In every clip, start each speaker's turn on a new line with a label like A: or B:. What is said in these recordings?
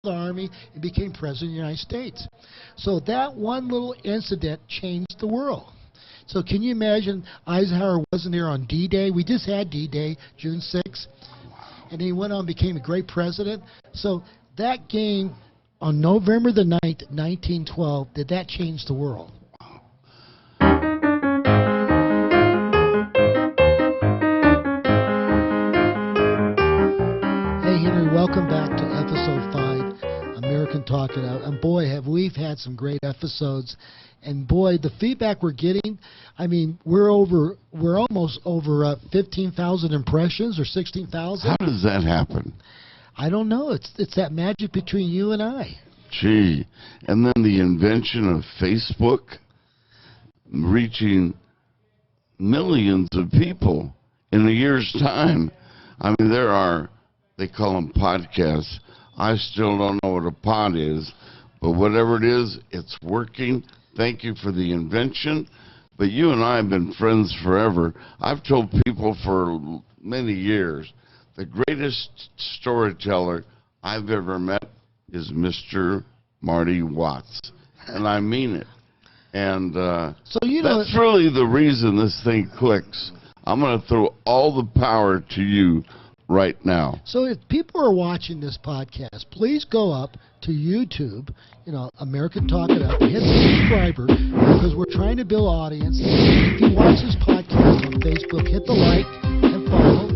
A: the Army and became President of the United States. So that one little incident changed the world. So can you imagine Eisenhower wasn't there on D-Day? We just had D-Day, June 6th. And he went on and became a great president. So that game on November the 9th, 1912, did that change the world? Hey, Henry, welcome back to episode 5, American Talk It Out. And boy, have we had some great episodes. And boy, the feedback we're getting, I mean, we're almost over 15,000 impressions or 16,000.
B: How does that happen?
A: I don't know. It's that magic between you and I.
B: Gee, and then the invention of Facebook, reaching millions of people in a year's time. I mean, they call them podcasts. I still don't know what a pod is, but whatever it is, it's working. Thank you for the invention. But you and I have been friends forever. I've told people for many years, the greatest storyteller I've ever met is Mr. Marty Watts. And I mean it. And that's really the reason this thing clicks. I'm going to throw all the power to you right now.
A: So if people are watching this podcast, please go up to YouTube, American Talk It Up, hit the subscriber, because we're trying to build audience. If you watch this podcast on Facebook, hit the like and follow.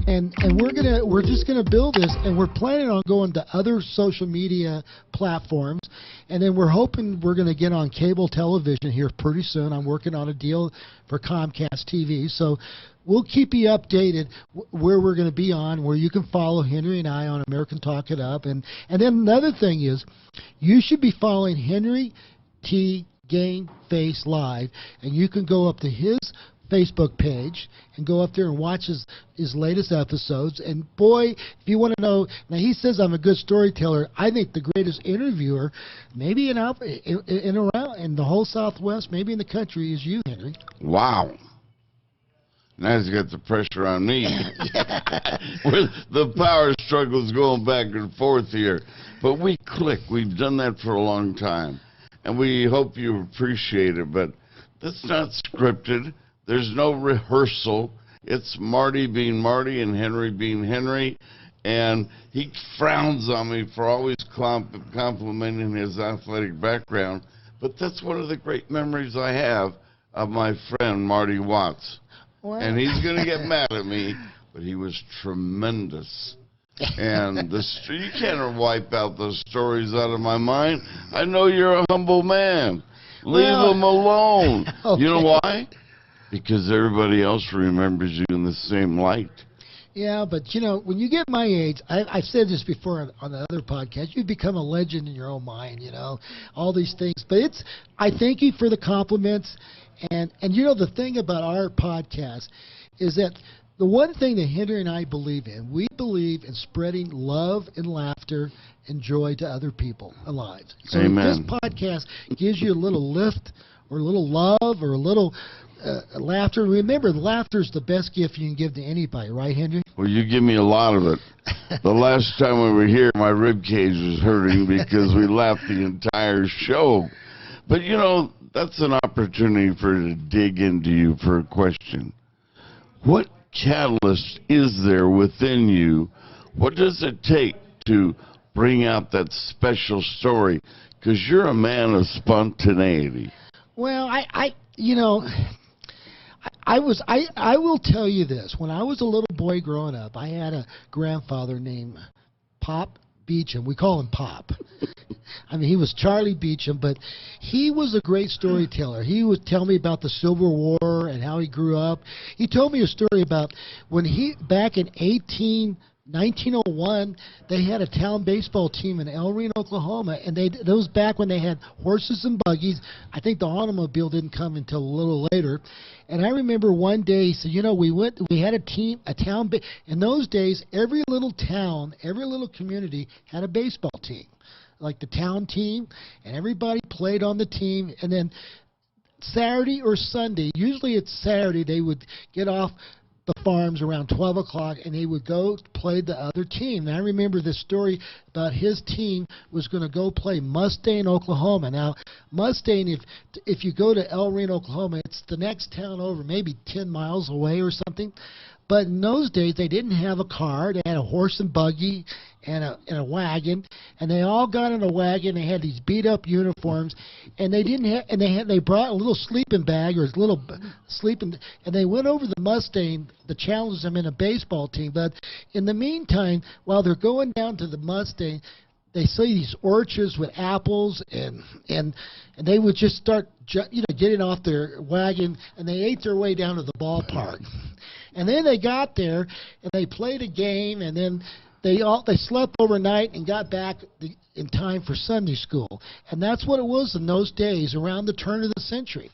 A: And we're just gonna build this, and we're planning on going to other social media platforms, and then we're hoping we're gonna get on cable television here pretty soon. I'm working on a deal for Comcast TV, so we'll keep you updated where we're going to be on, where you can follow Henry and I on American Talk It Up. And then another thing is, you should be following Henry T. Game Face Live, and you can go up to his Facebook page and go up there and watch his latest episodes. And boy, if you want to know, now he says I'm a good storyteller. I think the greatest interviewer, maybe in the whole Southwest, maybe in the country, is you, Henry.
B: Wow. Now he's got the pressure on me. With the power struggle's going back and forth here. But we click. We've done that for a long time. And we hope you appreciate it. But that's not scripted. There's no rehearsal. It's Marty being Marty and Henry being Henry. And he frowns on me for always complimenting his athletic background. But that's one of the great memories I have of my friend Marty Watts. Wow. And he's going to get mad at me, but he was tremendous. And you can't wipe out those stories out of my mind. I know you're a humble man. Leave them alone. Okay. You know why? Because everybody else remembers you in the same light.
A: Yeah, but, when you get my age, I've said this before on the other podcast, you become a legend in your own mind, all these things. But I thank you for the compliments. And the thing about our podcast is that the one thing that Henry and I believe in, we believe in spreading love and laughter and joy to other people alive. So
B: Amen.
A: If this podcast gives you a little lift or a little love or a little laughter, remember, laughter is the best gift you can give to anybody, right, Henry?
B: Well, you give me a lot of it. The last time we were here, my rib cage was hurting because we laughed the entire show. But, that's an opportunity for to dig into you for a question. What catalyst is there within you? What does it take to bring out that special story? Because you're a man of spontaneity.
A: Well, I will tell you this. When I was a little boy growing up, I had a grandfather named Pop Beecham. We call him Pop. I mean, he was Charlie Beecham, but he was a great storyteller. He would tell me about the Civil War and how he grew up. He told me a story about when back in 1901, they had a town baseball team in El Reno, Oklahoma, and that was back when they had horses and buggies. I think the automobile didn't come until a little later. And I remember one day, he said, we had a town. In those days, every little town, every little community had a baseball team, like the town team, and everybody played on the team. And then Saturday or Sunday, usually it's Saturday, they would get off the farms around 12 o'clock, and they would go play the other team. And I remember this story about his team was going to go play Mustang, Oklahoma. Now, Mustang, if you go to El Reno, Oklahoma, it's the next town over, maybe 10 miles away or something. But in those days, they didn't have a car. They had a horse and buggy and a wagon, and they all got in a wagon. They had these beat-up uniforms, and they brought a little sleeping bag or a little sleeping, and they went over the Mustang to challenge them in a baseball team. But in the meantime, while they're going down to the Mustang, they see these orchards with apples, and they would just start getting off their wagon, and they ate their way down to the ballpark. And then they got there, and they played a game, and then they slept overnight and got back in time for Sunday school. And that's what it was in those days, around the turn of the century.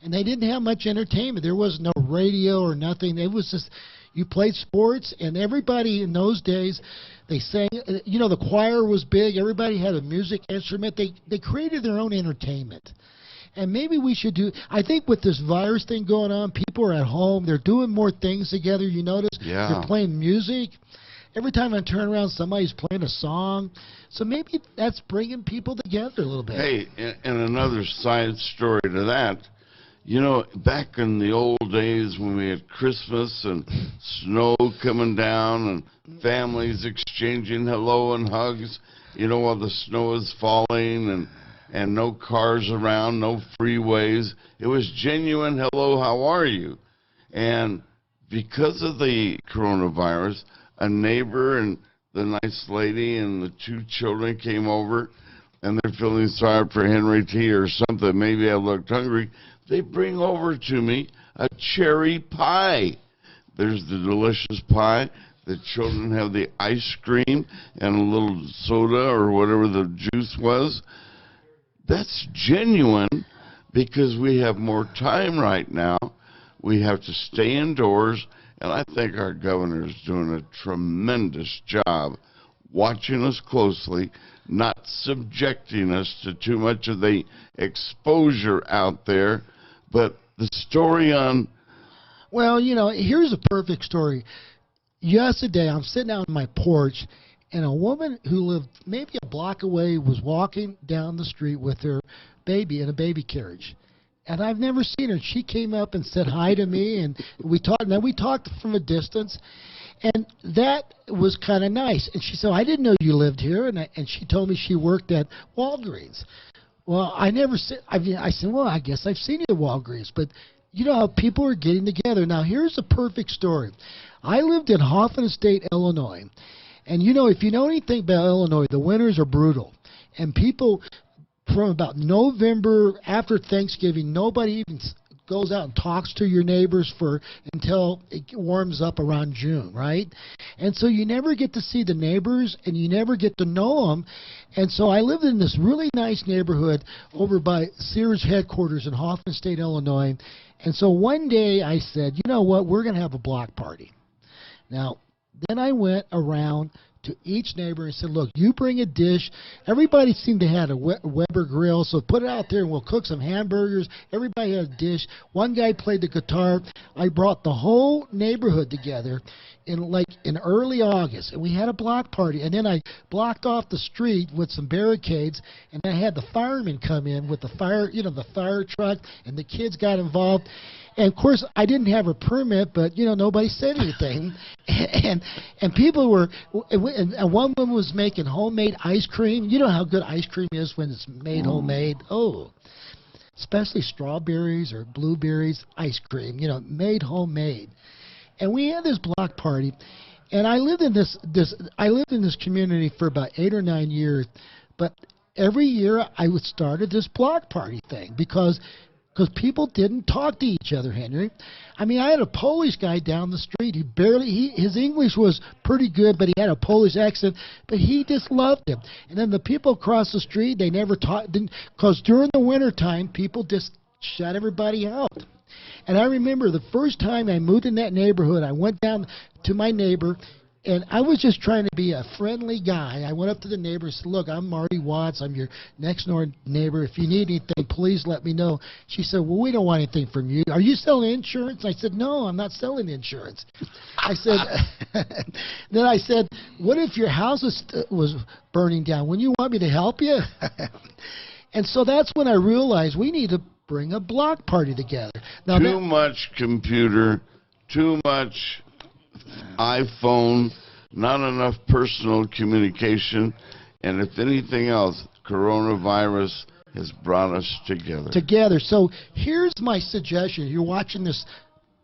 A: And they didn't have much entertainment. There was no radio or nothing. It was just, you played sports, and everybody in those days, they sang, the choir was big. Everybody had a music instrument. They created their own entertainment. And maybe we should I think with this virus thing going on, people are at home. They're doing more things together. You notice?
B: Yeah.
A: They're playing music. Every time I turn around, somebody's playing a song. So maybe that's bringing people together a little bit.
B: Hey, and another side story to that, back in the old days when we had Christmas and snow coming down and families exchanging hello and hugs, while the snow is falling and no cars around, no freeways. It was genuine, hello, how are you? And because of the coronavirus, a neighbor and the nice lady and the two children came over, and they're feeling sorry for Henry T. or something. Maybe I looked hungry. They bring over to me a cherry pie. There's the delicious pie. The children have the ice cream and a little soda or whatever the juice was. That's genuine because we have more time right now. We have to stay indoors, and I think our governor is doing a tremendous job watching us closely, not subjecting us to too much of the exposure out there. But the story on...
A: Well, here's a perfect story. Yesterday, I'm sitting out on my porch, and a woman who lived maybe a block away was walking down the street with her baby in a baby carriage. And I've never seen her. She came up and said hi to me, and we talked. And then we talked from a distance, and that was kind of nice. And she said, "I didn't know you lived here," and she told me she worked at Walgreens. Well, I said, "Well, I guess I've seen you at Walgreens," but you know how people are getting together. Now, here's a perfect story. I lived in Hoffman State, Illinois. And, if you know anything about Illinois, the winters are brutal. And people, from about November, after Thanksgiving, nobody even goes out and talks to your neighbors until it warms up around June, right? And so you never get to see the neighbors, and you never get to know them. And so I lived in this really nice neighborhood over by Sears headquarters in Hoffman State, Illinois. And so one day I said, you know what, we're going to have a block party. Now, then I went around to each neighbor and said, look, you bring a dish. Everybody seemed to have a Weber grill, so put it out there and we'll cook some hamburgers. Everybody had a dish. One guy played the guitar. I brought the whole neighborhood together in early August, and we had a block party. And then I blocked off the street with some barricades, and I had the firemen come in with the fire truck, and the kids got involved. And of course, I didn't have a permit, but nobody said anything. And people were, and one woman was making homemade ice cream. You know how good ice cream is when it's made homemade. Oh, especially strawberries or blueberries ice cream. Made homemade. And we had this block party, and I lived in this community for about 8 or 9 years. But every year I would start this block party thing because people didn't talk to each other, Henry. I mean, I had a Polish guy down the street. His English was pretty good, but he had a Polish accent, but he just loved him. And then the people across the street, they never talked, because during the wintertime, people just shut everybody out. And I remember the first time I moved in that neighborhood, I went down to my neighbor, And I was just trying to be a friendly guy. I went up to the neighbor and said, look, I'm Marty Watts. I'm your next door neighbor. If you need anything, please let me know. She said, well, we don't want anything from you. Are you selling insurance? I said, no, I'm not selling insurance. I said, then I said, what if your house was burning down? Wouldn't you want me to help you? And so that's when I realized we need to bring a block party together. Now,
B: too much computer, too much iPhone, not enough personal communication, and if anything else, coronavirus has brought us together.
A: So here's my suggestion. You're watching this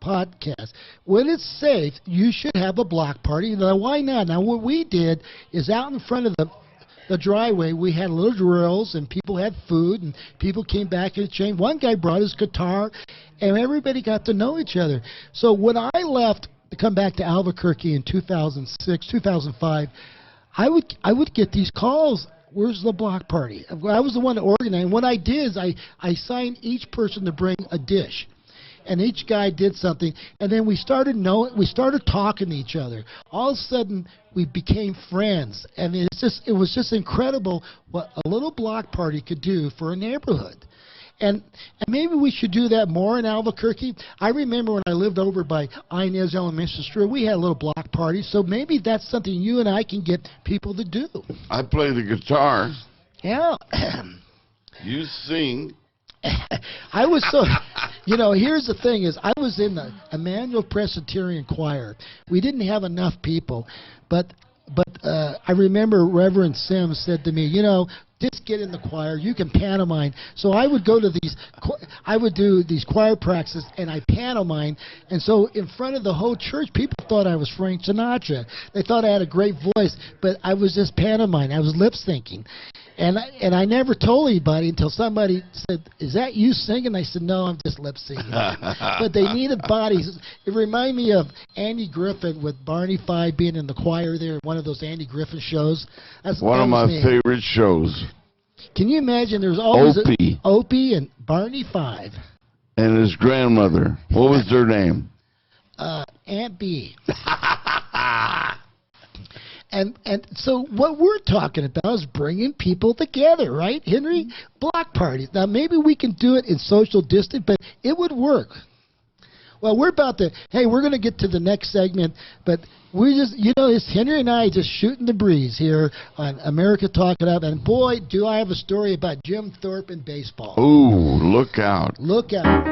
A: podcast. When it's safe, you should have a block party. Now, why not? Now, what we did is out in front of the driveway, we had little drills, and people had food, and people came back and changed. One guy brought his guitar, and everybody got to know each other. So when I left to come back to Albuquerque in 2006, 2005, I would get these calls. Where's the block party? I was the one to organize. And what I did is I signed each person to bring a dish. And each guy did something, and then we started talking to each other. All of a sudden, we became friends, and it was just incredible what a little block party could do for a neighborhood. And maybe we should do that more in Albuquerque. I remember when I lived over by Inez Elementary School, we had a little block party, so maybe that's something you and I can get people to do.
B: I play the guitar.
A: Yeah.
B: You sing.
A: I was so, here's the thing is I was in the Emmanuel Presbyterian Choir. We didn't have enough people, but I remember Reverend Sims said to me, just get in the choir. You can pantomime. So I would go to I would do these choir practices, and I pantomime. And so in front of the whole church, people thought I was Frank Sinatra. They thought I had a great voice, but I was just pantomime. I was lip syncing. And I never told anybody until somebody said, is that you singing? I said, no, I'm just lip syncing. But they needed bodies. It reminded me of Andy Griffin with Barney Fife being in the choir there, one of those Andy Griffin shows. That's
B: one of my favorite shows.
A: Can you imagine there's always
B: Opie
A: and Barney Fife.
B: And his grandmother. What was their name?
A: Aunt B. And so what we're talking about is bringing people together, right, Henry? Block parties. Now, maybe we can do it in social distance, but it would work. Well, we're going to get to the next segment, but we just, it's Henry and I just shooting the breeze here on America Talking Up. And boy, do I have a story about Jim Thorpe and baseball.
B: Ooh, look out.
A: Look out.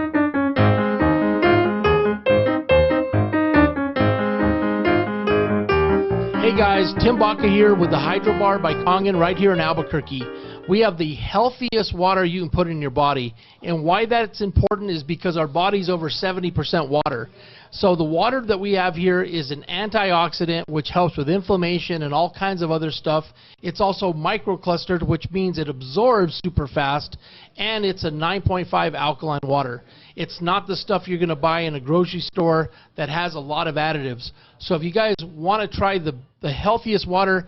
C: Hey guys, Tim Baca here with the Hydro Bar by Kangen right here in Albuquerque. We have the healthiest water you can put in your body, and why that's important is because our body's over 70% water. So the water that we have here is an antioxidant which helps with inflammation and all kinds of other stuff. It's also microclustered, which means it absorbs super fast, and it's a 9.5 alkaline water. It's not the stuff you're going to buy in a grocery store that has a lot of additives. So if you guys want to try the healthiest water,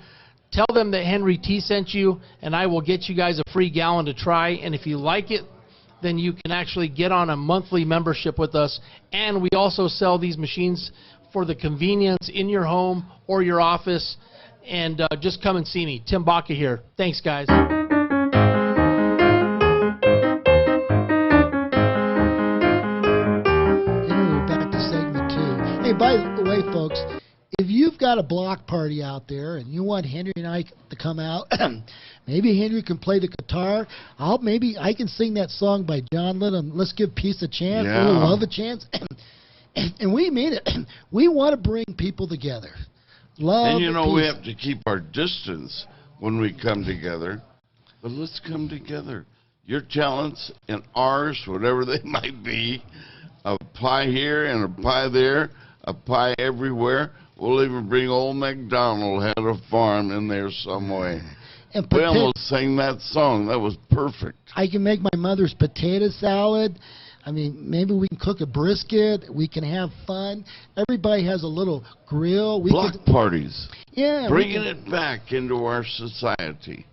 C: tell them that Henry T sent you, and I will get you guys a free gallon to try. And if you like it, then you can actually get on a monthly membership with us. And we also sell these machines for the convenience in your home or your office. And just come and see me. Tim Baca here. Thanks, guys.
A: Hey, by the way, folks, if you've got a block party out there and you want Henry and I to come out, maybe Henry can play the guitar. Maybe I can sing that song by John Lennon, Let's Give Peace a Chance,
B: yeah.
A: Little Love a Chance. And we mean it. We want to bring people together. Love
B: and
A: peace.
B: We have to keep our distance when we come together. But let's come together. Your talents and ours, whatever they might be, apply here and apply there. Apply everywhere. We'll even bring old MacDonald had a farm in there some way.
A: And
B: we almost sang that song. That was perfect.
A: I can make my mother's potato salad. I mean, maybe we can cook a brisket. We can have fun. Everybody has a little grill.
B: Block parties.
A: Yeah.
B: Bringing it back into our society.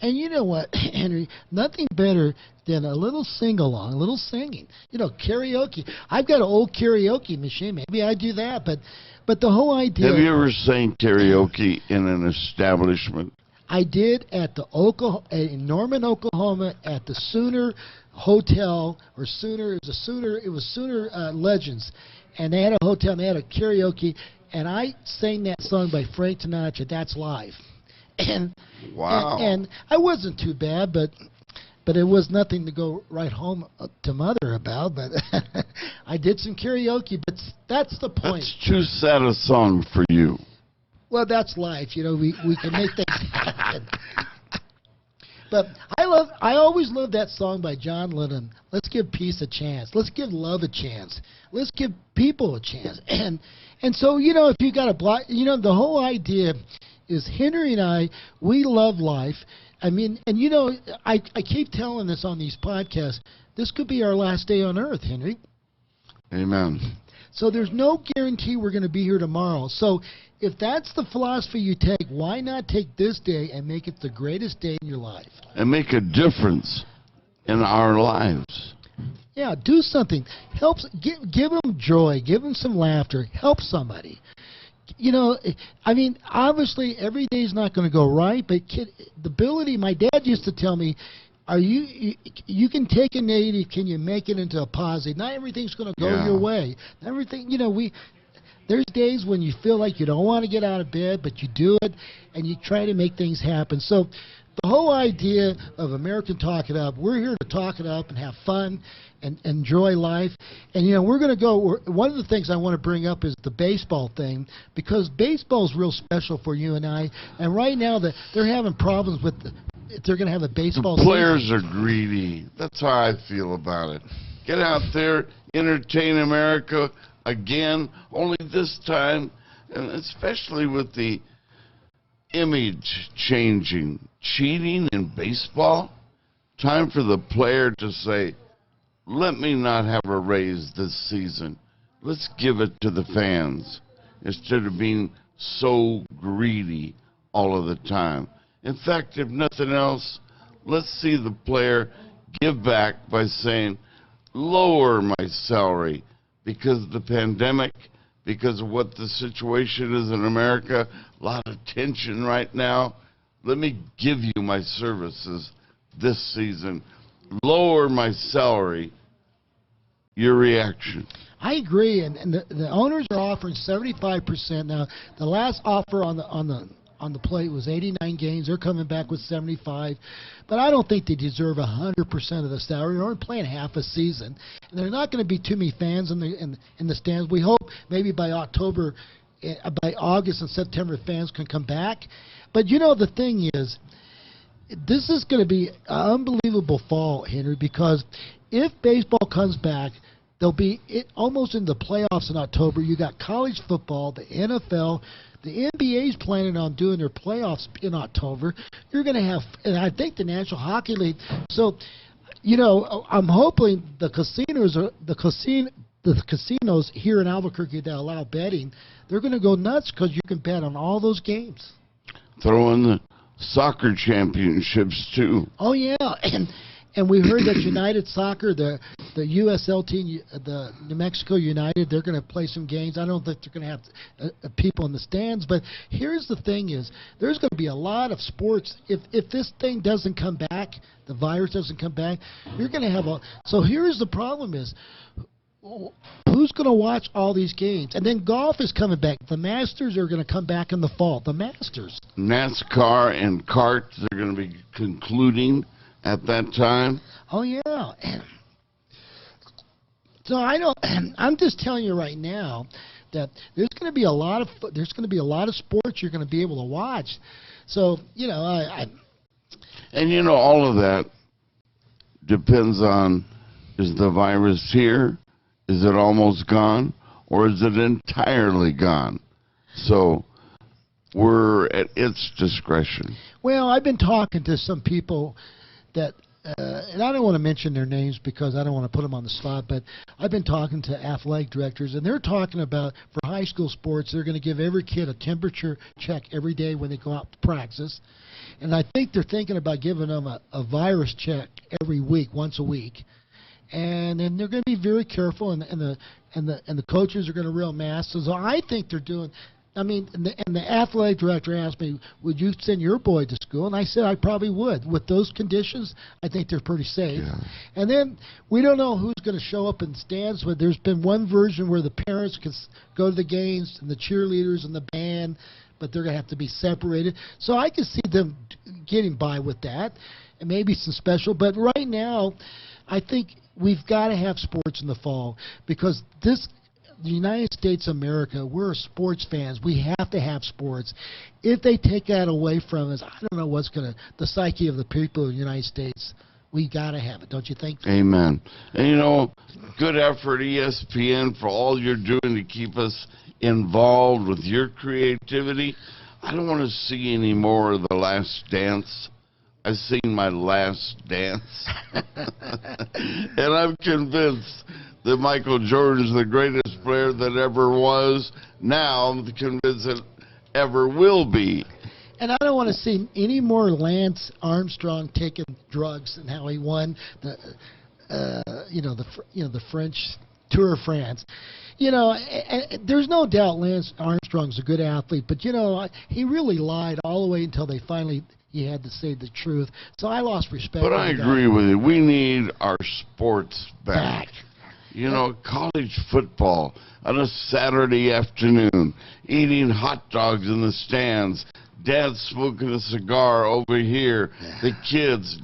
A: And you know what, Henry? Nothing better than a little sing-along, a little singing. You know, karaoke. I've got an old karaoke machine. Maybe I do that, but the whole idea.
B: Have you ever sang karaoke in an establishment?
A: I did at the in Norman, Oklahoma, at the Sooner Hotel, or Sooner. It was Sooner Legends, and they had a hotel and they had a karaoke, and I sang that song by Frank Sinatra. That's live, and
B: Wow.
A: and I wasn't too bad, but it was nothing to go right home to mother about. But I did some karaoke, but that's the point.
B: That's too sad a song for you.
A: Well, that's life. You know, we can make things happen. But I always loved that song by John Lennon. Let's give peace a chance. Let's give love a chance. Let's give people a chance. And so, you know, if you got a block, you know, the whole idea is Henry and I, we love life. I mean, and you know, I keep telling this on these podcasts, this could be our last day on earth, Henry.
B: Amen.
A: So there's no guarantee we're going to be here tomorrow. So if that's the philosophy you take, why not take this day and make it the greatest day in your life?
B: And make a difference in our lives.
A: Yeah, do something. Give them joy. Give them some laughter. Help somebody. You know, I mean, obviously every day is not going to go right, but the ability, my dad used to tell me, you can take a negative, can you make it into a positive? Not everything's going to go your way. Not everything, you know, there's days when you feel like you don't want to get out of bed, but you do it, and you try to make things happen. So the whole idea of American Talk It Up, we're here to talk it up and have fun and enjoy life. And, you know, we're going to go, one of the things I want to bring up is the baseball thing, because baseball is real special for you and I. And right now they're having problems with if they're going to have a baseball
B: The players
A: season.
B: are greedy. That's how I feel about it. Get out there, entertain America again, only this time, and especially with the image changing, cheating in baseball, time for the player to say, let me not have a raise this season. Let's give it to the fans instead of being so greedy all of the time. In fact, if nothing else, let's see the player give back by saying, lower my salary because of the pandemic, because of what the situation is in America, a lot of tension right now. Let me give you my services this season. Lower my salary. Your reaction?
A: I agree, and the owners are offering 75%. Now, the last offer on the plate was 89 games. They're coming back with 75, but I don't think they deserve 100% of the salary. They're only playing half a season, and there are not going to be too many fans in the stands. We hope maybe by August and September fans can come back. But you know, the thing is, this is going to be an unbelievable fall, Henry, because if baseball comes back, they'll be almost in the playoffs in October. You got college football, the NFL. The NBA is planning on doing their playoffs in October. You're going to have, and I think the National Hockey League. So, you know, I'm hoping the casinos here in Albuquerque that allow betting, they're going to go nuts because you can bet on all those games.
B: Throw in the soccer championships too.
A: Oh yeah, and we heard that United Soccer, the USL team, the New Mexico United, they're going to play some games. I don't think they're going to have people in the stands, but here's the thing is, there's going to be a lot of sports. If this thing doesn't come back, the virus doesn't come back, you're going to have so here's the problem is, who's going to watch all these games? And then golf is coming back. The Masters are going to come back in the fall. The Masters.
B: NASCAR and karts are going to be concluding at that time.
A: Oh yeah. So I know. I'm just telling you right now that there's going to be a lot of sports you're going to be able to watch. So you know,
B: And you know, all of that depends on, is the virus here? Is it almost gone? Or is it entirely gone? So we're at its discretion.
A: Well, I've been talking to some people that and I don't want to mention their names because I don't want to put them on the spot, but I've been talking to athletic directors, and they're talking about for high school sports, they're going to give every kid a temperature check every day when they go out to practice. And I think they're thinking about giving them a virus check every week, once a week. And then they're going to be very careful, and the coaches are going to wear masks. So I think they're doing. I mean, and the athletic director asked me, "Would you send your boy to school?" And I said, "I probably would. With those conditions, I think they're pretty safe." Yeah. And then we don't know who's going to show up in stands. But there's been one version where the parents can go to the games and the cheerleaders and the band, but they're going to have to be separated. So I can see them getting by with that, and maybe some special. But right now, I think we've got to have sports in the fall because the United States of America, we're sports fans. We have to have sports. If they take that away from us, I don't know what's going to, the psyche of the people of the United States, we got to have it, don't you think?
B: Amen. And, good effort, ESPN, for all you're doing to keep us involved with your creativity. I don't want to see any more of The Last Dance. I've seen my last dance. And I'm convinced that Michael Jordan's the greatest player that ever was. Now I'm convinced that ever will be.
A: And I don't want to see any more Lance Armstrong taking drugs and how he won the French Tour of France. There's no doubt Lance Armstrong's a good athlete, but he really lied all the way until he had to say the truth. So I lost respect.
B: But I agree with you. We need our sports back. College football on a Saturday afternoon, eating hot dogs in the stands, Dad smoking a cigar over here, the kids,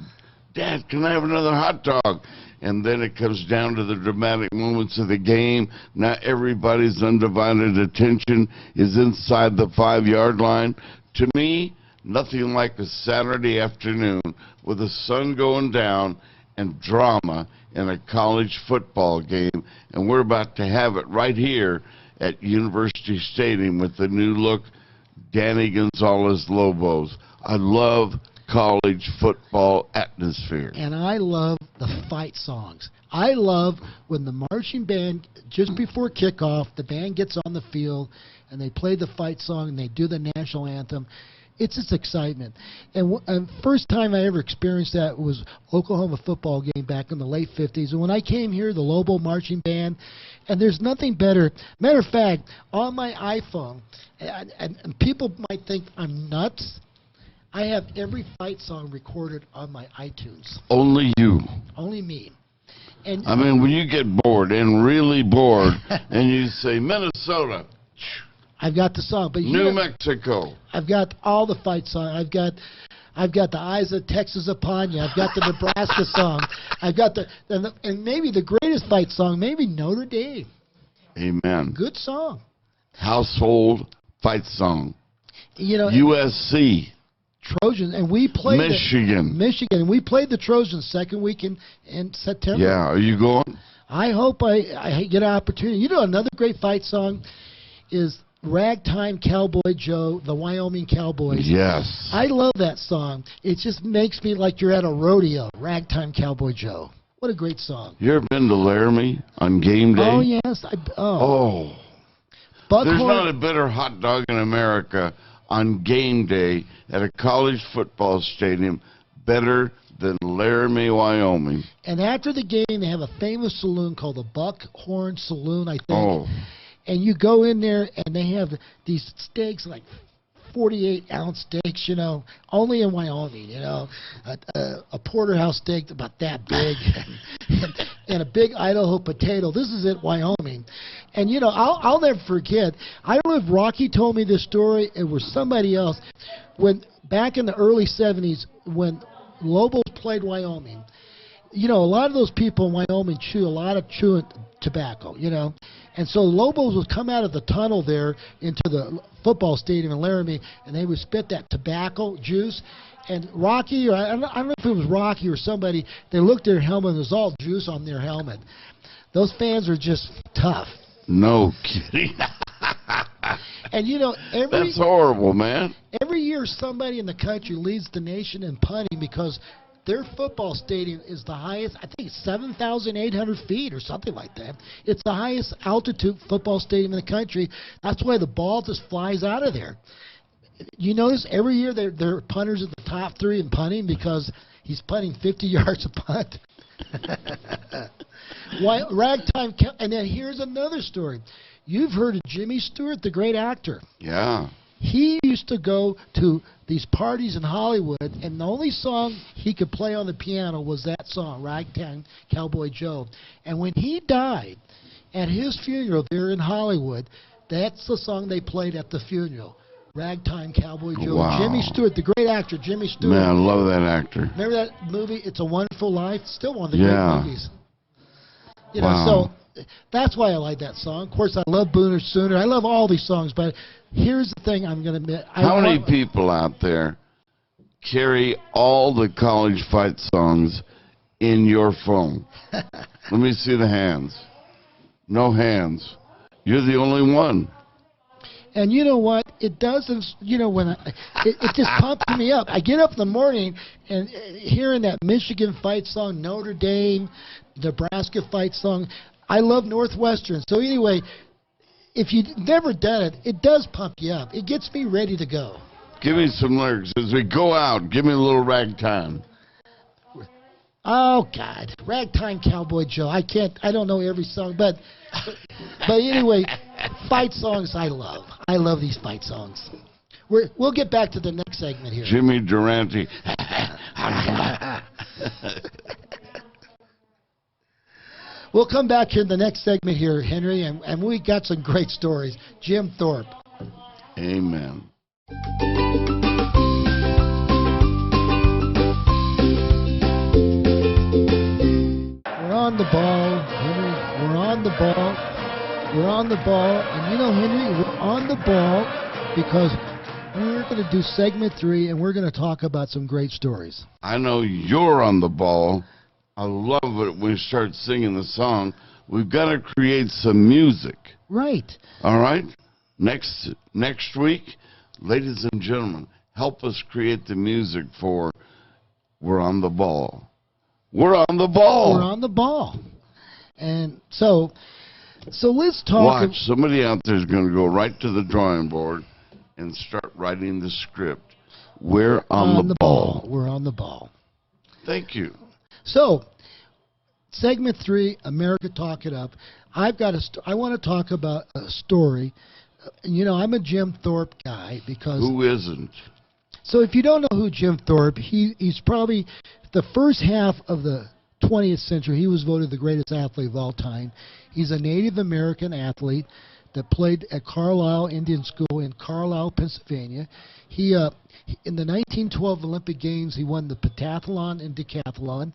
B: Dad, can I have another hot dog? And then it comes down to the dramatic moments of the game. Now everybody's undivided attention is inside the 5-yard line. To me, nothing like a Saturday afternoon with the sun going down and drama in a college football game. And we're about to have it right here at University Stadium with the new look Danny Gonzalez Lobos. I love college football atmosphere.
A: And I love the fight songs. I love when the marching band, just before kickoff, the band gets on the field and they play the fight song and they do the national anthem. It's just excitement. And first time I ever experienced that was Oklahoma football game back in the late 50s. And when I came here, the Lobo Marching Band, and there's nothing better. Matter of fact, on my iPhone, and people might think I'm nuts, I have every fight song recorded on my iTunes.
B: Only you.
A: Only me. And
B: when you get bored and really bored, and you say, Minnesota,
A: I've got the song, but
B: New Mexico.
A: I've got all the fight songs. I've got the Eyes of Texas upon you. I've got the Nebraska song. I've got and maybe the greatest fight song, maybe Notre Dame.
B: Amen.
A: Good song.
B: Household fight song. USC.
A: Trojans, and we played
B: Michigan,
A: and we played the Trojans second week in September.
B: Yeah, are you going?
A: I hope I get an opportunity. Another great fight song is Ragtime Cowboy Joe, the Wyoming Cowboys.
B: Yes.
A: I love that song. It just makes me like you're at a rodeo, Ragtime Cowboy Joe. What a great song.
B: You ever been to Laramie on game day?
A: Oh, yes.
B: There's not a better hot dog in America on game day at a college football stadium better than Laramie, Wyoming.
A: And after the game, they have a famous saloon called the Buckhorn Saloon, I think.
B: Oh.
A: And you go in there, and they have these steaks, like 48-ounce steaks, only in Wyoming, a porterhouse steak about that big, and a big Idaho potato. This is at Wyoming. And, I'll never forget, I don't know if Rocky told me this story, it was somebody else, when back in the early 70s, when Lobos played Wyoming, a lot of those people in Wyoming chew a lot of chewing tobacco, And so Lobos would come out of the tunnel there into the football stadium in Laramie, and they would spit that tobacco juice. And Rocky, or I don't know if it was Rocky or somebody, they looked at their helmet, and there's all juice on their helmet. Those fans are just tough.
B: No kidding.
A: And,
B: that's horrible, man.
A: Every year somebody in the country leads the nation in punting because their football stadium is the highest, I think, 7,800 feet or something like that. It's the highest altitude football stadium in the country. That's why the ball just flies out of there. You notice every year their punters at the top three in punting because he's punting 50 yards a punt. Ragtime, and then here's another story. You've heard of Jimmy Stewart, the great actor.
B: Yeah.
A: He used to go to these parties in Hollywood, and the only song he could play on the piano was that song, Ragtime Cowboy Joe. And when he died, at his funeral there in Hollywood, that's the song they played at the funeral, Ragtime Cowboy Joe.
B: Wow.
A: Jimmy Stewart, the great actor, Jimmy Stewart.
B: Man, I love that actor.
A: Remember that movie, It's a Wonderful Life? Still one of the great movies. You know,
B: Wow.
A: so that's why I like that song. Of course, I love Booner Sooner. I love all these songs, but here's the thing I'm going to admit.
B: How many people out there carry all the college fight songs in your phone? Let me see the hands. No hands. You're the only one.
A: And you know what? It doesn't, you know, when it just pumps me up. I get up in the morning and hearing that Michigan fight song, Notre Dame, Nebraska fight song. I love Northwestern. So anyway, if you've never done it, it does pump you up. It gets me ready to go.
B: Give me some lyrics. As we go out, give me a little ragtime.
A: Oh, God. Ragtime Cowboy Joe. I don't know every song, but anyway, fight songs I love. I love these fight songs. We'll get back to the next segment here.
B: Jimmy Durante.
A: We'll come back here in the next segment here, Henry, and we got some great stories. Jim Thorpe.
B: Amen.
A: We're on the ball, Henry. We're on the ball. We're on the ball. And you know, Henry, we're on the ball because we're going to do segment 3, and we're going to talk about some great stories.
B: I know you're on the ball. I love it when we start singing the song. We've got to create some music.
A: Right.
B: All right? Next week, ladies and gentlemen, help us create the music for We're on the Ball. We're on the ball.
A: We're on the ball. And so let's talk.
B: Watch, somebody out there is going to go right to the drawing board and start writing the script. We're on the ball.
A: We're on the ball.
B: Thank you.
A: So, segment 3, America Talk It Up. I want to talk about a story. You know, I'm a Jim Thorpe guy because.
B: Who isn't?
A: So, if you don't know who Jim Thorpe, he's probably the first half of the 20th century. He was voted the greatest athlete of all time. He's a Native American athlete that played at Carlisle Indian School in Carlisle, Pennsylvania. He in the 1912 Olympic Games, he won the pentathlon and decathlon.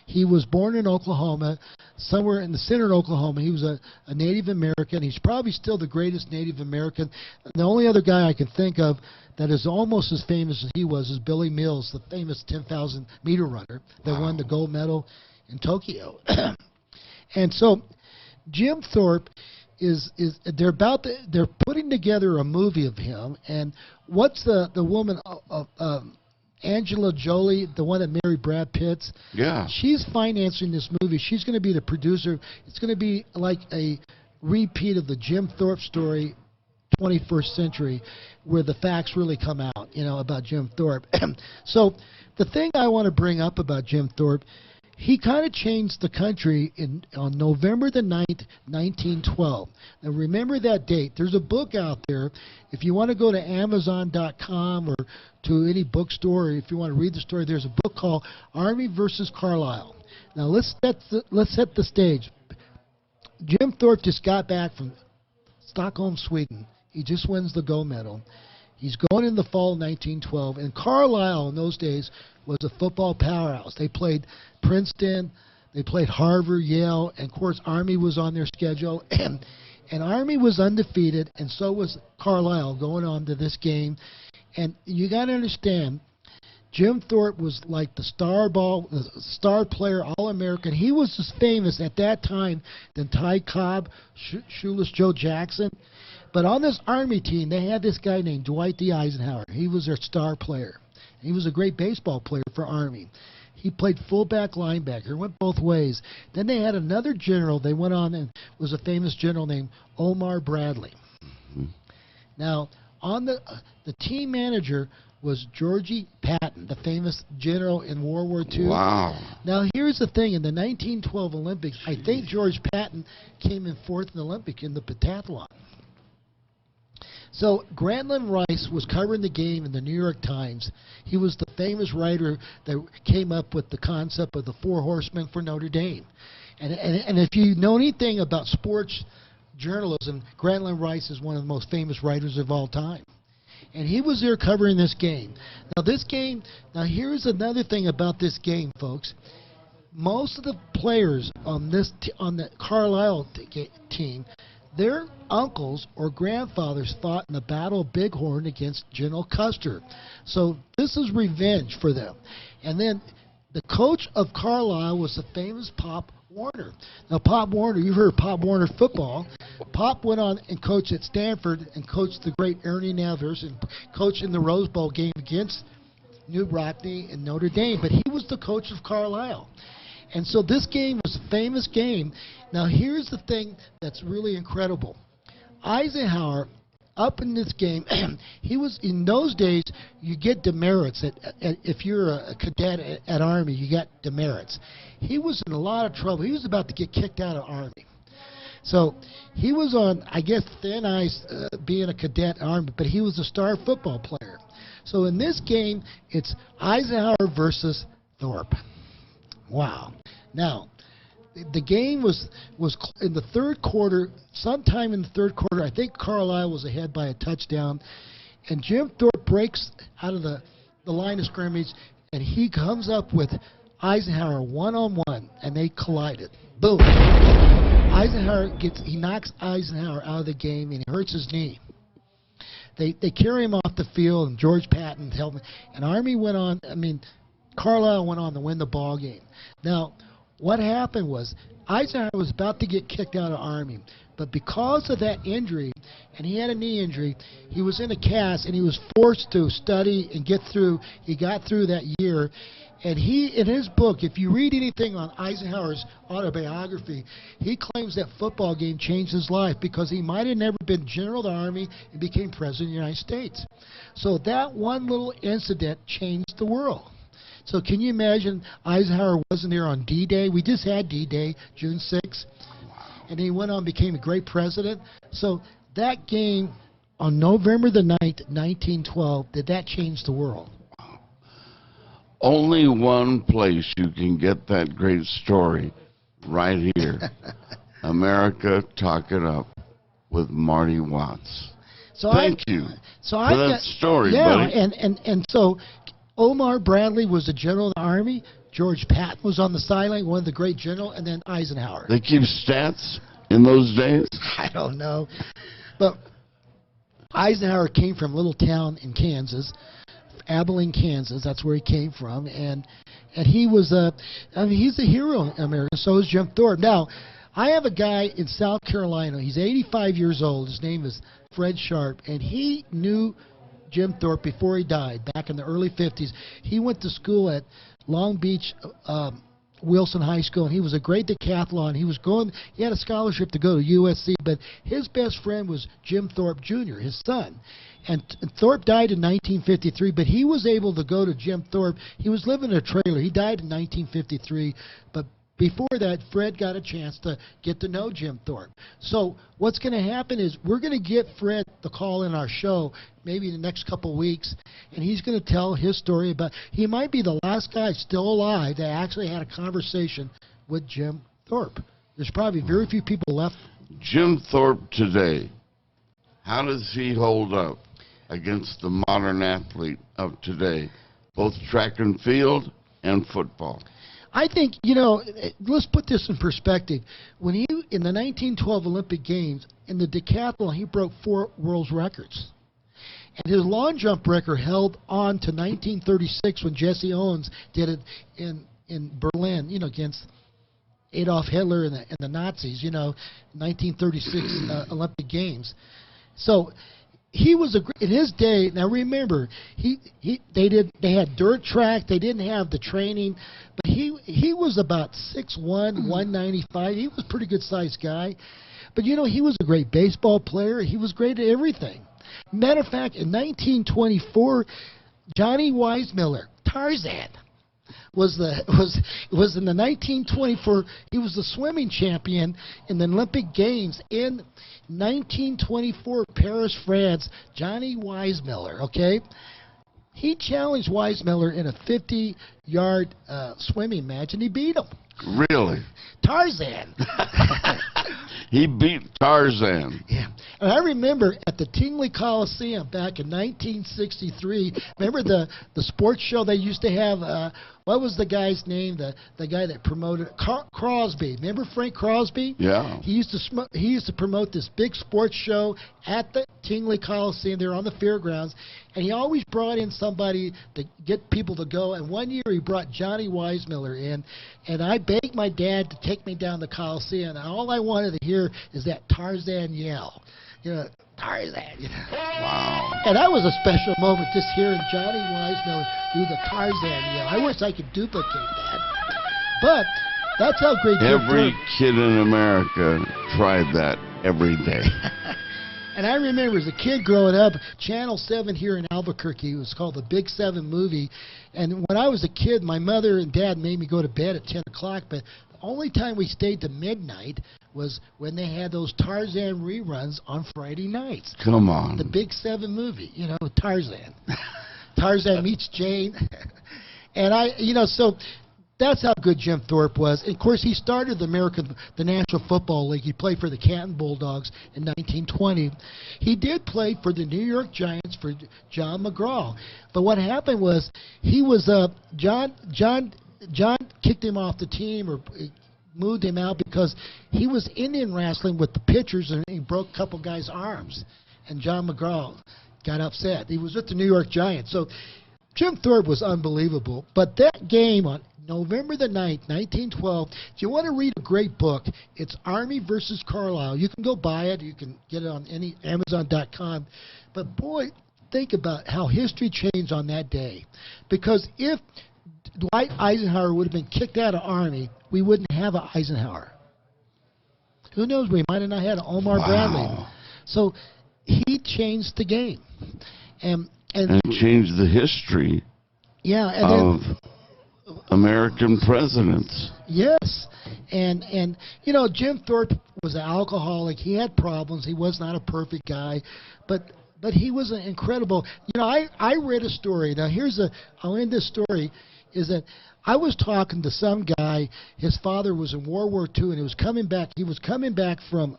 A: He was born in Oklahoma, somewhere in the center of Oklahoma. He was a Native American. He's probably still the greatest Native American. The only other guy I can think of that is almost as famous as he was is Billy Mills, the famous 10,000 meter runner that won the gold medal in Tokyo. And so Jim Thorpe they're putting together a movie of him, and what's the woman Angela Jolie, the one that married Brad Pitt?
B: Yeah.
A: She's financing this movie. She's going to be the producer. It's going to be like a repeat of the Jim Thorpe story, 21st century, where the facts really come out, you know, about Jim Thorpe. So the thing I want to bring up about Jim Thorpe, he kind of changed the country on November the 9th, 1912. Now, remember that date. There's a book out there. If you want to go to Amazon.com or to any bookstore, or if you want to read the story, there's a book called Army versus Carlisle. Now, let's set the stage. Jim Thorpe just got back from Stockholm, Sweden. He just wins the gold medal. He's going in the fall of 1912, and Carlisle in those days was a football powerhouse. They played Princeton, they played Harvard, Yale, and of course Army was on their schedule, and Army was undefeated, and so was Carlisle going on to this game. And you got to understand, Jim Thorpe was like the star player, All-American. He was as famous at that time than Ty Cobb, Shoeless Joe Jackson. But on this Army team, they had this guy named Dwight D Eisenhower. He was their star player. He was a great baseball player for Army. He played fullback, linebacker, went both ways. Then they had another general. They went on and was a famous general named Omar Bradley. Now, on the team manager was Georgie Patton, the famous general in World War II.
B: Wow.
A: Now, here's the thing. In the 1912 Olympics, I think George Patton came in fourth in the Olympic in the pentathlon. So Grantland Rice was covering the game in the New York Times. He was the famous writer that came up with the concept of the Four Horsemen for Notre Dame. And if you know anything about sports journalism, Grantland Rice is one of the most famous writers of all time. And he was there covering this game. Now here's another thing about this game, folks. Most of the players on the Carlisle team, their uncles or grandfathers fought in the Battle of Bighorn against General Custer. So this is revenge for them. And then the coach of Carlisle was the famous Pop Warner. Now, Pop Warner, you've heard Pop Warner football. Pop went on and coached at Stanford and coached the great Ernie Nevers and coached in the Rose Bowl game against New Rockne and Notre Dame. But he was the coach of Carlisle. And so this game was a famous game. Now, here's the thing that's really incredible. Eisenhower, up in this game, he was, in those days, you get demerits. If you're a cadet at Army, you got demerits. He was in a lot of trouble. He was about to get kicked out of Army. So he was on, I guess, thin ice being a cadet at Army, but he was a star football player. So in this game, it's Eisenhower versus Thorpe. Wow. Now, the game was in the third quarter. Sometime in the third quarter, I think Carlisle was ahead by a touchdown, and Jim Thorpe breaks out of the line of scrimmage, and he comes up with Eisenhower one-on-one, and they collided. Boom. He knocks Eisenhower out of the game, and he hurts his knee. They carry him off the field, and George Patton helped him. And Carlisle went on to win the ball game. Now, what happened was Eisenhower was about to get kicked out of Army, but because of that injury, and he had a knee injury, he was in a cast, and he was forced to study and get through. He got through that year, and he, in his book, if you read anything on Eisenhower's autobiography, he claims that football game changed his life because he might have never been general of the Army and became president of the United States. So that one little incident changed the world. So can you imagine Eisenhower wasn't there on D-Day? We just had D-Day, June 6th. And he went on and became a great president. So that game on November the 9th, 1912, did that change the world?
B: Only one place you can get that great story, right here. America Talk It Up with Marty Watts.
A: So
B: Thank you for that story, buddy.
A: And so Omar Bradley was the general of the Army. George Patton was on the sideline, one of the great generals, and then Eisenhower.
B: They keep stats in those days?
A: I don't know. But Eisenhower came from a little town in Kansas, Abilene, Kansas. That's where he came from. And he was he's a hero in America. So is Jim Thorpe. Now, I have a guy in South Carolina. He's 85 years old. His name is Fred Sharp, and he knew Jim Thorpe before he died back in the early 50s. He went to school at Long Beach Wilson High School, and he was a great decathlon. He had a scholarship to go to USC, but his best friend was Jim Thorpe Jr., his son. And Thorpe died in 1953, but he was able to go to Jim Thorpe. He was living in a trailer. He died in 1953, but before that, Fred got a chance to get to know Jim Thorpe. So what's going to happen is we're going to get Fred the call in our show maybe in the next couple weeks, and he's going to tell his story about, he might be the last guy still alive that actually had a conversation with Jim Thorpe. There's probably very few people left.
B: Jim Thorpe today, how does he hold up against the modern athlete of today, both track and field and football?
A: I think, let's put this in perspective. When he, in the 1912 Olympic Games, in the decathlon, he broke 4 world records. And his long jump record held on to 1936 when Jesse Owens did it in Berlin, against Adolf Hitler and the Nazis, 1936 Olympic Games. So he was in his day. Now remember, they had dirt track. They didn't have the training, but he was about 6'1", 195. He was a pretty good sized guy, but you know, he was a great baseball player. He was great at everything. Matter of fact, in 1924, Johnny Weissmuller, Tarzan, was in the 1924. He was the swimming champion in the Olympic Games in 1924, Paris, France. Johnny Weissmuller, okay? He challenged Weissmuller in a 50-yard swimming match, and he beat him.
B: Really?
A: Tarzan.
B: He beat Tarzan.
A: Yeah. And I remember at the Tingley Coliseum back in 1963, remember the sports show they used to have? What was the guy's name? The guy that promoted Crosby. Remember Frank Crosby?
B: Yeah.
A: He used to promote this big sports show at the Tingley Coliseum. They were on the fairgrounds, and he always brought in somebody to get people to go. And one year he brought Johnny Weissmuller in, and I begged my dad to take me down the Coliseum. And all I wanted to hear is that Tarzan yell. You know, Tarzan. You know.
B: Wow.
A: And that was a special moment, just hearing Johnny Weissmuller do the Tarzan yell. I wish I could duplicate that. But that's how great
B: Every kid in America tried that every day.
A: And I remember as a kid growing up, Channel 7 here in Albuquerque, it was called the Big 7 Movie. And when I was a kid, my mother and dad made me go to bed at 10 o'clock, but the only time we stayed to midnight was when they had those Tarzan reruns on Friday nights.
B: Come on.
A: The Big 7 Movie, you know, Tarzan. Tarzan meets Jane. And so that's how good Jim Thorpe was. And of course, he started the National Football League. He played for the Canton Bulldogs in 1920. He did play for the New York Giants for John McGraw. But what happened was John kicked him off the team or moved him out because he was Indian wrestling with the pitchers and he broke a couple guys' arms. And John McGraw got upset. He was with the New York Giants. So Jim Thorpe was unbelievable. But that game on November the 9th, 1912, if you want to read a great book, it's Army versus Carlisle. You can go buy it. You can get it on Amazon.com. But, boy, think about how history changed on that day. Because if Dwight Eisenhower would have been kicked out of Army, we wouldn't have an Eisenhower. Who knows? We might have not had an Omar Bradley. So he changed the game. And
B: changed the history of American presidents.
A: Yes. And you know, Jim Thorpe was an alcoholic. He had problems. He was not a perfect guy. But he was an incredible. You know, I read a story. Now, I'll end this story, is that I was talking to some guy. His father was in World War II, and he was coming back. He was coming back from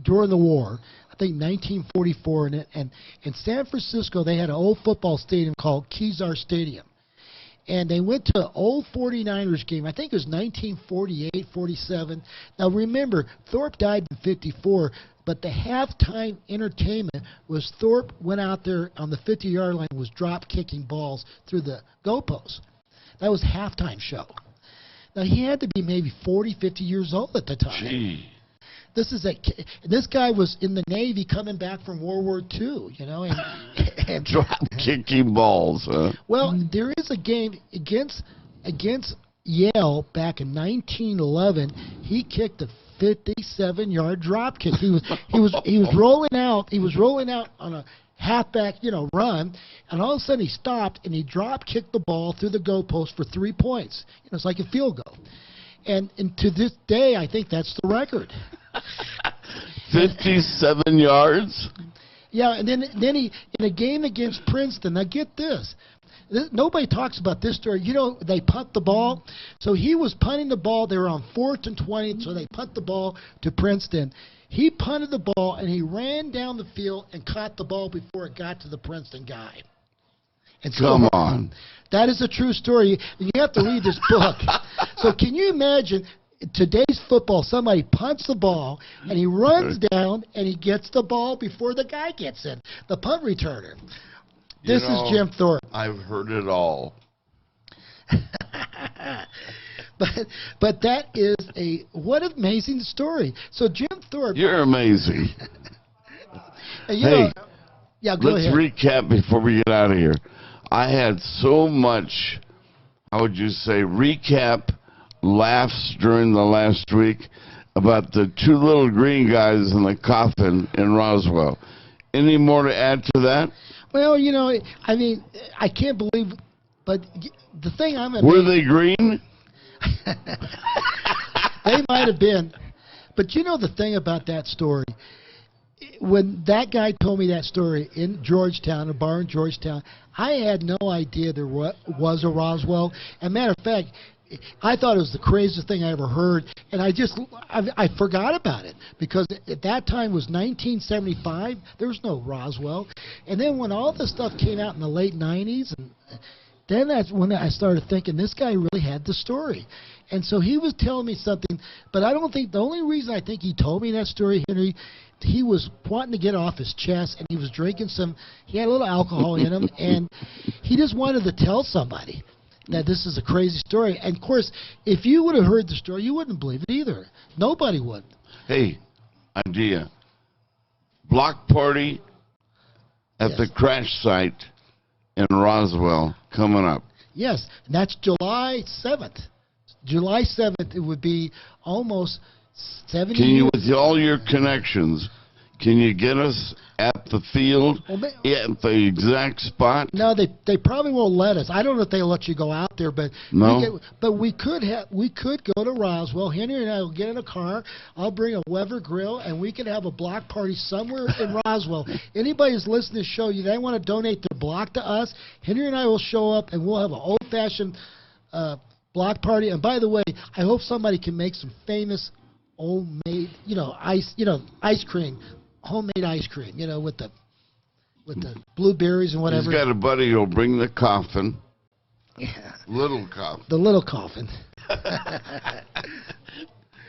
A: during the war. I think 1944, and in San Francisco they had an old football stadium called Kezar Stadium, and they went to an old 49ers game. I think it was 1948, 47. Now remember, Thorpe died in 54. But the halftime entertainment was Thorpe went out there on the 50-yard line and was drop-kicking balls through the goalposts. That was halftime show. Now, he had to be maybe 40, 50 years old at the time.
B: Gee.
A: This guy was in the Navy coming back from World War II, you know. And
B: drop-kicking balls, huh?
A: Well, there is a game against Yale back in 1911. He kicked a 57-yard drop kick. He was rolling out. He was rolling out on a halfback, run, and all of a sudden he stopped and he drop kicked the ball through the goalpost for 3 points. It's like a field goal. And to this day, I think that's the record.
B: 57 yards.
A: Yeah, and then he in a game against Princeton. Now get this. Nobody talks about this story. They punt the ball. So he was punting the ball. They were on 4th and 20, so they punt the ball to Princeton. He punted the ball, and he ran down the field and caught the ball before it got to the Princeton guy. And so,
B: come on.
A: That is a true story. You have to read this book. So can you imagine today's football, somebody punts the ball, and he runs down, and he gets the ball before the guy gets in, the punt returner. This is Jim Thorpe.
B: I've heard it all.
A: But that is what an amazing story. So Jim Thorpe.
B: You're amazing.
A: And, you
B: Hey,
A: know, yeah, go
B: let's
A: ahead.
B: recap before we get out of here. I had so much, how would you say, recap laughs during the last week about the two little green guys in the coffin in Roswell. Any more to add to that?
A: Well, you know, I mean, I can't believe, but the thing I'm amazed,
B: Were they green?
A: they might have been. But you know the thing about that story, when that guy told me that story in Georgetown, a bar in Georgetown, I had no idea there was a Roswell. And matter of fact, I thought it was the craziest thing I ever heard, and I forgot about it because at that time was 1975. There was no Roswell, and then when all this stuff came out in the late 90s, and then that's when I started thinking this guy really had the story, and so he was telling me something. But I don't think the only reason I think he told me that story, Henry, he was wanting to get off his chest, and he was drinking some. He had a little alcohol in him, and he just wanted to tell somebody that this is a crazy story. And, of course, if you would have heard the story, you wouldn't believe it either. Nobody would.
B: Hey, idea. Block party at the crash site in Roswell coming up.
A: Yes, and that's July 7th. July 7th, it would be almost 70
B: Can you,
A: years.
B: with all your connections, can you get us at the field,
A: Well,
B: at the exact spot?
A: No, they probably won't let us. I don't know if they'll let you go out there, but
B: No?
A: we could go to Roswell. Henry and I will get in a car. I'll bring a Weber grill, and we can have a block party somewhere in Roswell. Anybody who's listening to the show, they want to donate their block to us. Henry and I will show up, and we'll have an old-fashioned block party. And by the way, I hope somebody can make some famous homemade, ice cream. Homemade ice cream, with the blueberries and whatever.
B: He's got a buddy who'll bring the coffin.
A: Yeah.
B: Little coffin.
A: The little coffin.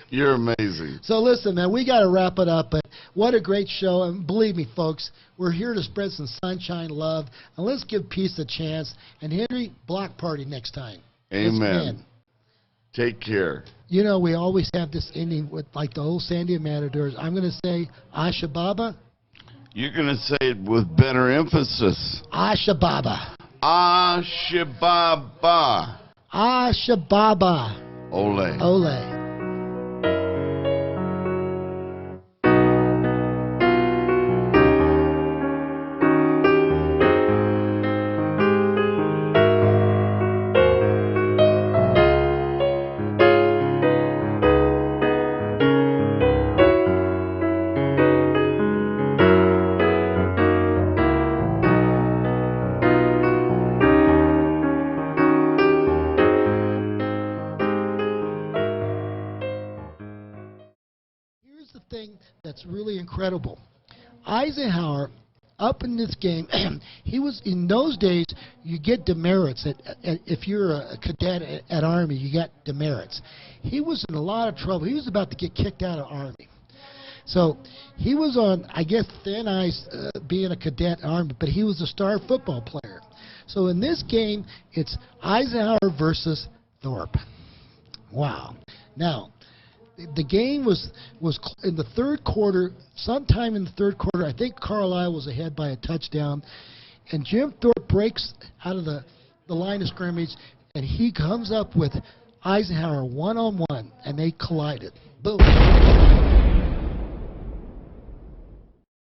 B: You're amazing.
A: So listen, man, we got to wrap it up, but what a great show. And believe me, folks, we're here to spread some sunshine, love, and let's give peace a chance. And Henry, block party next time. Let's
B: Amen.
A: win.
B: Take care.
A: You know, we always have this ending with, like the old Sandy Matadors. I'm going to say, Asha Baba.
B: You're going to say it with better emphasis.
A: Asha Baba.
B: Ashibaba.
A: Asha Baba.
B: Ole.
A: Ole. That's really incredible. Eisenhower, up in this game, he was, in those days, you get demerits. If you're a cadet at Army, you got demerits. He was in a lot of trouble. He was about to get kicked out of Army. So he was on, I guess, thin ice being a cadet at Army, but he was a star football player. So in this game, it's Eisenhower versus Thorpe. Wow. Now, the game was in the third quarter. Sometime in the third quarter, I think Carlisle was ahead by a touchdown, and Jim Thorpe breaks out of the line of scrimmage, and he comes up with Eisenhower one-on-one, and they collided. Boom.